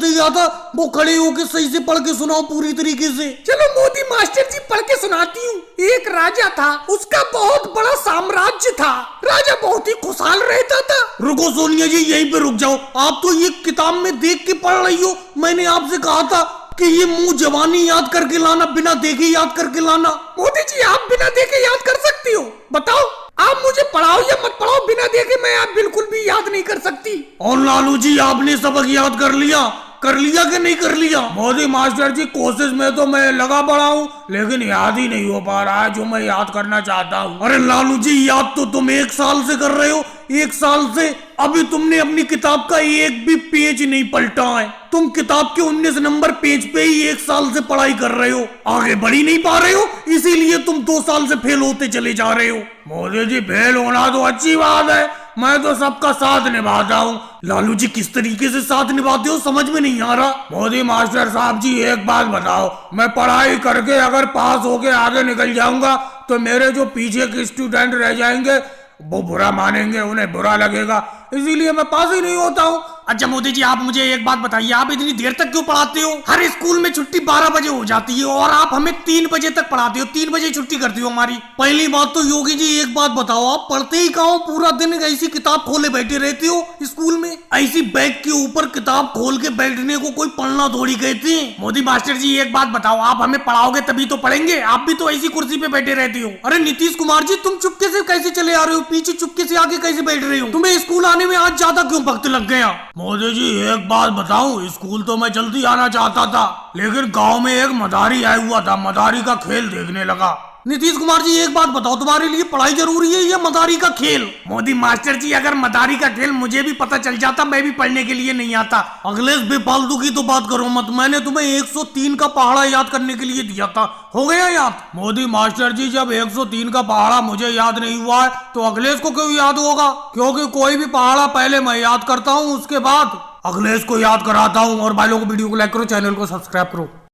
दिया था वो खड़े होके सही से पढ़ के सुनाओ पूरी तरीके से। चलो मोदी मास्टर जी पढ़ के सुनाती हूँ। एक राजा था, उसका बहुत बड़ा साम्राज्य था। राजा बहुत ही खुशहाल रहता था। रुको सोनिया जी, यहीं पे रुक जाओ। आप तो ये किताब में देख के पढ़ रही हो। मैंने आपसे कहा था कि ये मुंह जवानी याद करके लाना, बिना देखे याद करके लाना। मोदी जी आप बिना देखे याद कर सकती हो? बताओ, आप मुझे पढ़ाओ या मत पढ़ाओ, बिना देखे मैं आप बिल्कुल भी याद नहीं कर सकती। और लालू जी आपने सबक याद कर लिया कि नहीं कर लिया? मोदी मास्टर जी कोशिश में तो मैं लगा पड़ा हूँ, लेकिन याद ही नहीं हो पा रहा है जो मैं याद करना चाहता हूँ। अरे लालू जी, याद तो तुम 1 साल से कर रहे हो, 1 साल से। अभी तुमने अपनी किताब का एक भी पेज नहीं पलटा है। तुम किताब के 19 नंबर पेज पे ही 1 साल से पढ़ाई कर रहे हो, आगे बढ़ ही नहीं पा रहे हो, इसीलिए तुम 2 साल से फेल होते चले जा रहे हो। मोदी जी फेल होना तो अच्छी बात है, मैं तो सबका साथ निभाता हूँ। लालू जी किस तरीके से साथ निभाते हो समझ में नहीं आ रहा। मोदी मास्टर साहब जी एक बात बताओ, मैं पढ़ाई करके अगर पास होके आगे निकल जाऊंगा तो मेरे जो पीछे के स्टूडेंट रह जाएंगे वो बुरा मानेंगे, उन्हें बुरा लगेगा, इसीलिए मैं पास ही नहीं होता हूँ। अच्छा मोदी जी, आप मुझे एक बात बताइए, आप इतनी देर तक क्यों पढ़ाते हो? हर स्कूल में छुट्टी 12 बजे हो जाती है और आप हमें 3 बजे तक पढ़ाते हो, 3 बजे छुट्टी करती हो हमारी। पहली बात तो योगी जी एक बात बताओ, आप पढ़ते ही कहाँ हो? पूरा दिन ऐसी किताब खोले बैठे रहते हो स्कूल में। ऐसी बैग के ऊपर किताब खोल के बैठने को कोई पढ़ना थोड़ी कहते हैं। मोदी मास्टर जी एक बात बताओ, आप हमें पढ़ाओगे तभी तो पढ़ेंगे, आप भी तो ऐसी कुर्सी पे बैठे रहते हो। अरे नीतीश कुमार जी, तुम चुपके से कैसे चले आ रहे हो? पीछे चुपके से आगे कैसे बैठ रहे हो? तुम्हें स्कूल आने में आज ज्यादा क्यों वक्त लग गया? मोदी जी एक बात बताऊं, स्कूल तो मैं जल्दी आना चाहता था, लेकिन गांव में एक मदारी आया हुआ था, मदारी का खेल देखने लगा। नीतीश कुमार जी एक बात बताओ, तुम्हारे लिए पढ़ाई जरूरी है या मदारी का खेल? मोदी मास्टर जी अगर मदारी का खेल मुझे भी पता चल जाता, मैं भी पढ़ने के लिए नहीं आता। अखिलेश बेफालतू की तो बात करो मत, मैंने तुम्हें 103 का पहाड़ा याद करने के लिए दिया था, हो गया याद? मोदी मास्टर जी जब 103 का पहाड़ा मुझे याद नहीं हुआ है तो अखिलेश को क्यों याद होगा? क्योंकि कोई भी पहाड़ा पहले मैं याद करता हूँ, उसके बाद अखिलेश को याद कराता हूँ। और भाई लोगों को वीडियो को लाइक करो, चैनल को सब्सक्राइब करो।